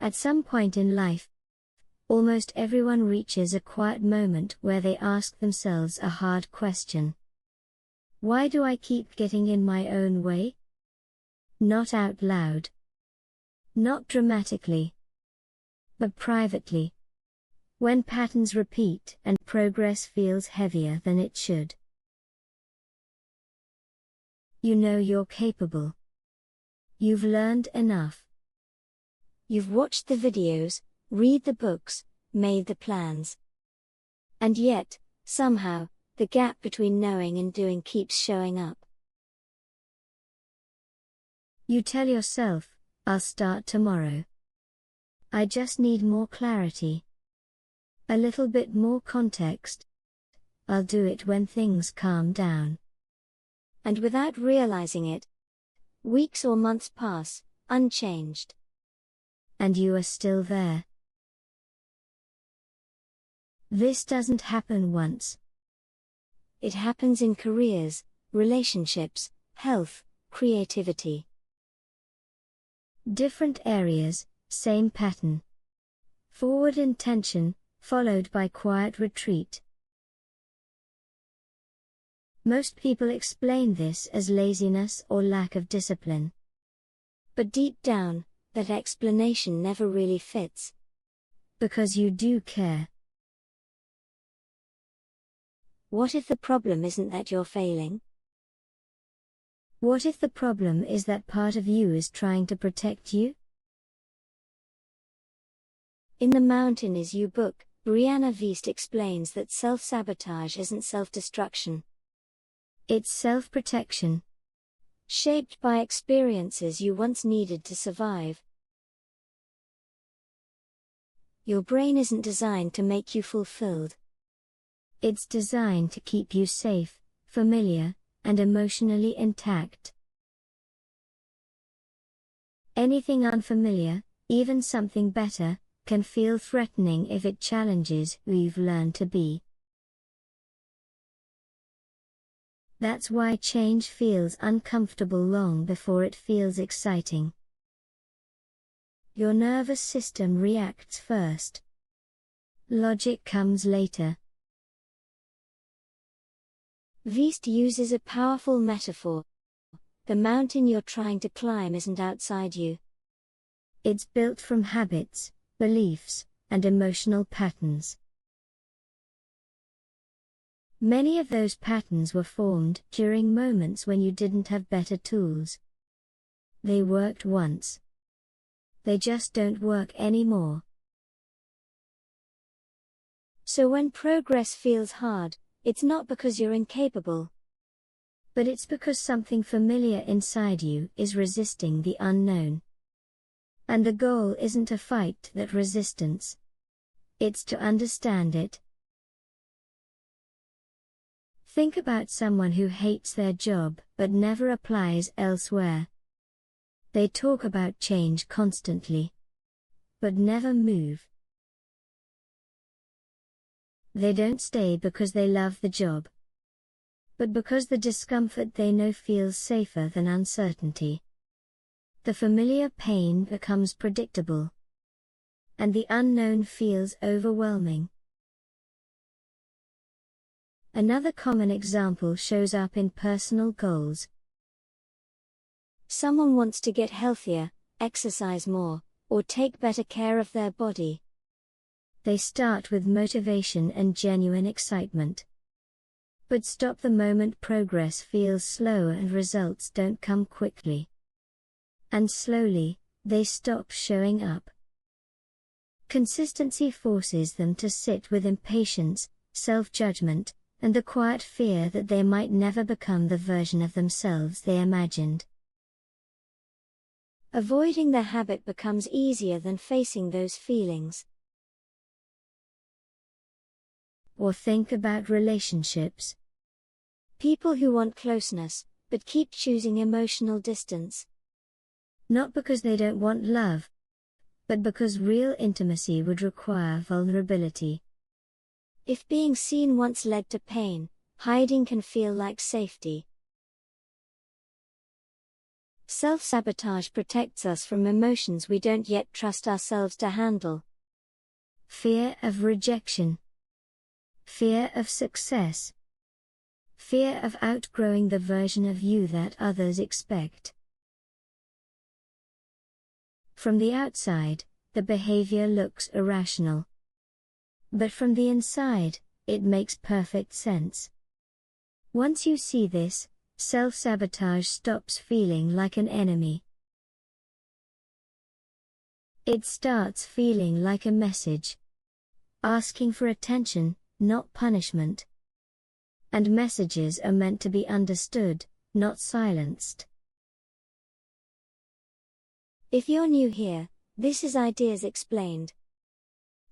At some point in life, almost everyone reaches a quiet moment where they ask themselves a hard question. Why do I keep getting in my own way? Not out loud. Not dramatically. But privately. When patterns repeat and progress feels heavier than it should. You know you're capable. You've learned enough. You've watched the videos, read the books, made the plans. And yet, somehow, the gap between knowing and doing keeps showing up. You tell yourself, I'll start tomorrow. I just need more clarity. A little bit more context. I'll do it when things calm down. And without realizing it, weeks or months pass, unchanged. And you are still there. This doesn't happen once. It happens in careers, relationships, health, creativity. Different areas, same pattern. Forward intention, followed by quiet retreat. Most people explain this as laziness or lack of discipline. But deep down, that explanation never really fits. Because you do care. What if the problem isn't that you're failing? What if the problem is that part of you is trying to protect you? In The Mountain Is You book, Brianna Wiest explains that self-sabotage isn't self-destruction. It's self-protection. Shaped by experiences you once needed to survive. Your brain isn't designed to make you fulfilled. It's designed to keep you safe, familiar, and emotionally intact. Anything unfamiliar, even something better, can feel threatening if it challenges who you've learned to be. That's why change feels uncomfortable long before it feels exciting. Your nervous system reacts first. Logic comes later. Wiest uses a powerful metaphor. The mountain you're trying to climb isn't outside you. It's built from habits, beliefs, and emotional patterns. Many of those patterns were formed during moments when you didn't have better tools. They worked once. They just don't work anymore. So when progress feels hard, it's not because you're incapable. But it's because something familiar inside you is resisting the unknown. And the goal isn't to fight that resistance. It's to understand it. Think about someone who hates their job but never applies elsewhere. They talk about change constantly, but never move. They don't stay because they love the job, but because the discomfort they know feels safer than uncertainty. The familiar pain becomes predictable, and the unknown feels overwhelming. Another common example shows up in personal goals. Someone wants to get healthier, exercise more, or take better care of their body. They start with motivation and genuine excitement. But stop the moment progress feels slower and results don't come quickly. And slowly, they stop showing up. Consistency forces them to sit with impatience, self-judgment, and the quiet fear that they might never become the version of themselves they imagined. Avoiding the habit becomes easier than facing those feelings. Or think about relationships. People who want closeness, but keep choosing emotional distance. Not because they don't want love, but because real intimacy would require vulnerability. If being seen once led to pain, hiding can feel like safety. Self-sabotage protects us from emotions we don't yet trust ourselves to handle. Fear of rejection. Fear of success. Fear of outgrowing the version of you that others expect. From the outside, the behavior looks irrational. But from the inside, it makes perfect sense. Once you see this, self-sabotage stops feeling like an enemy. It starts feeling like a message. Asking for attention, not punishment. And messages are meant to be understood, not silenced. If you're new here, this is Ideas Explained.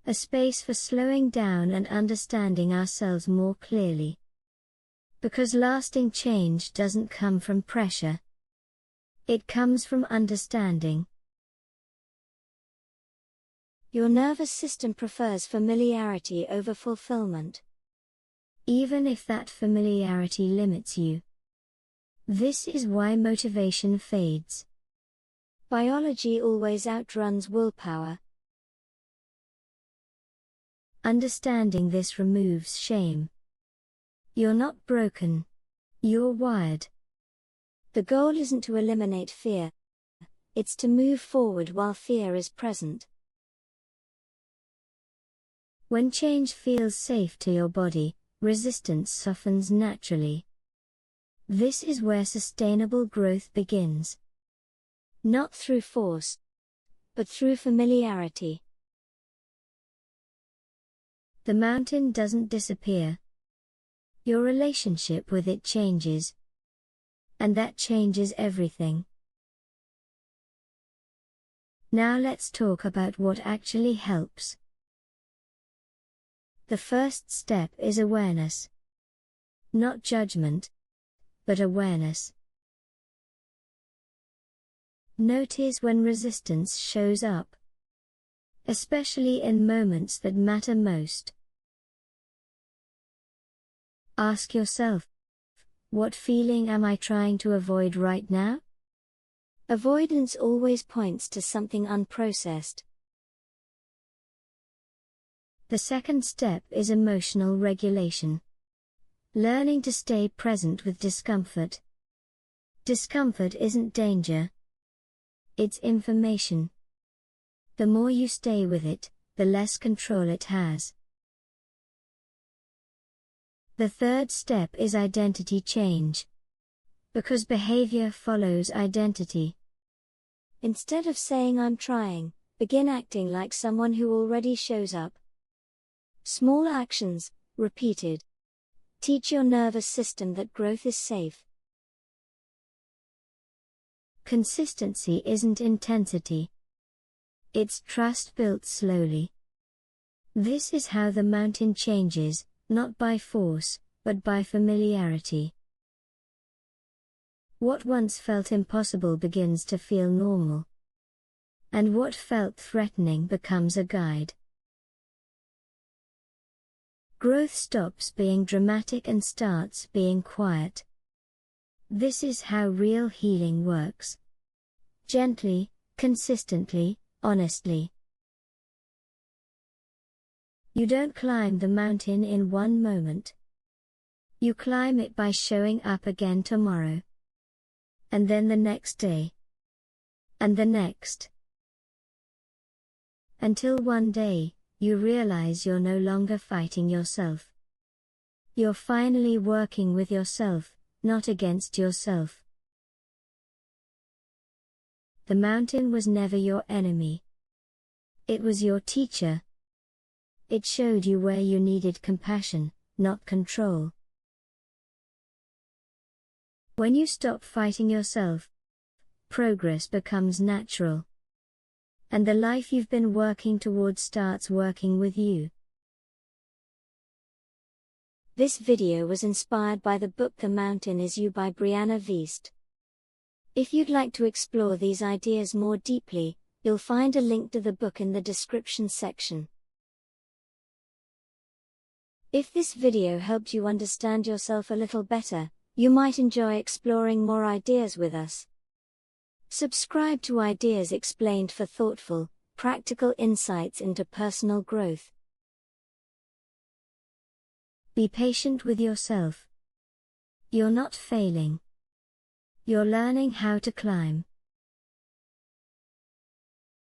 A space for slowing down and understanding ourselves more clearly. Because lasting change doesn't come from pressure. It comes from understanding. Your nervous system prefers familiarity over fulfillment. Even if that familiarity limits you. This is why motivation fades. Biology always outruns willpower. Understanding this removes shame. You're not broken. You're wired. The goal isn't to eliminate fear. It's to move forward while fear is present. When change feels safe to your body, resistance softens naturally. This is where sustainable growth begins. Not through force, but through familiarity. The mountain doesn't disappear. Your relationship with it changes. And that changes everything. Now let's talk about what actually helps. The first step is awareness. Not judgment, but awareness. Notice when resistance shows up. Especially in moments that matter most. Ask yourself, what feeling am I trying to avoid right now? Avoidance always points to something unprocessed. The second step is emotional regulation. Learning to stay present with discomfort. Discomfort isn't danger. It's information. The more you stay with it, the less control it has. The third step is identity change. Because behavior follows identity. Instead of saying I'm trying, begin acting like someone who already shows up. Small actions, repeated. Teach your nervous system that growth is safe. Consistency isn't intensity. It's trust built slowly. This is how the mountain changes, not by force, but by familiarity. What once felt impossible begins to feel normal. And what felt threatening becomes a guide. Growth stops being dramatic and starts being quiet. This is how real healing works. Gently, consistently, honestly. You don't climb the mountain in one moment. You climb it by showing up again tomorrow. And then the next day. And the next. Until one day, you realize you're no longer fighting yourself. You're finally working with yourself, not against yourself. The mountain was never your enemy. It was your teacher. It showed you where you needed compassion, not control. When you stop fighting yourself, progress becomes natural. And the life you've been working towards starts working with you. This video was inspired by the book The Mountain Is You by Brianna Wiest. If you'd like to explore these ideas more deeply, you'll find a link to the book in the description section. If this video helped you understand yourself a little better, you might enjoy exploring more ideas with us. Subscribe to Ideas Explained for thoughtful, practical insights into personal growth. Be patient with yourself. You're not failing. You're learning how to climb.